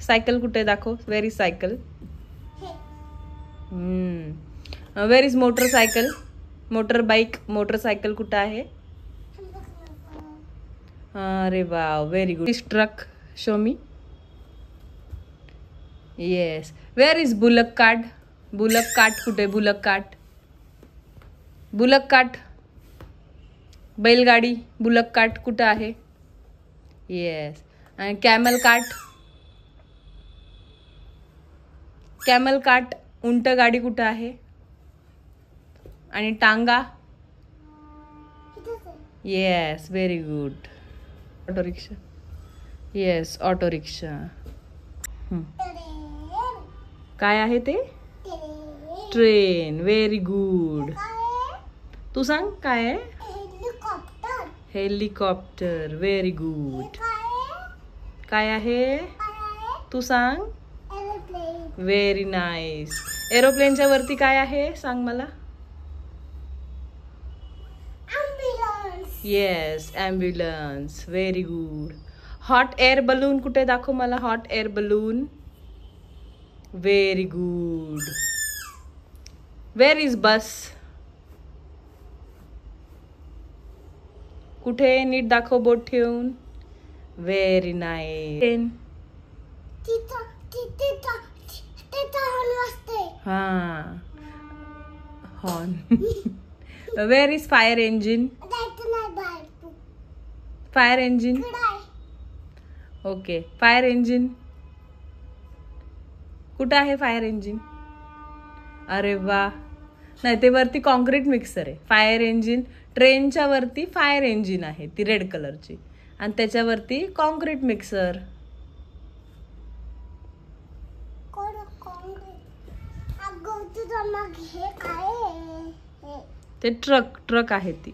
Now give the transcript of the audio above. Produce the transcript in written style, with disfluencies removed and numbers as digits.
Cycle कुठे दाखव. Where is cycle. Where is motorcycle. Motor bike motorcycle कुठं आहे. अरे वा very good. Truck show me. Yes. Where is bullock cart. Bullock cart कुठे. Bullock cart. Bullock cart बैलगाडी bullock cart कुठं आहे. येस. आणि कॅमल कार्ट. कॅमल कार्ट उंट गाडी कुठं आहे. आणि टांगा. Yes very good. Auto rickshaw. Yes auto rickshaw. काय आहे ते. ट्रेन. Very good. तू सांग काय आहे. हेलिकॉप्टर. Very good. काय आहे तू सांग. Very nice. एरोप्लेनच्या वरती काय आहे सांग मला. Yes ambulance. Very good. Hot air balloon कुठे दाखव मला. Hot air balloon. Very good. Where is bus. कुठे नीट दाखव बोट ठेवून. Very nice. हा horn. Where is fire engine. Fire engine. Okay. Fire engine कुठं आहे. Fire engine. अरे वा. नाही ते वरती कॉन्क्रीट मिक्सर आहे. Fire engine. ट्रेनच्या वरती फायर इंजिन आहे ती रेड कलरची आणि त्याच्यावरती कॉन्क्रीट मिक्सर. ते ट्रक आहे ती.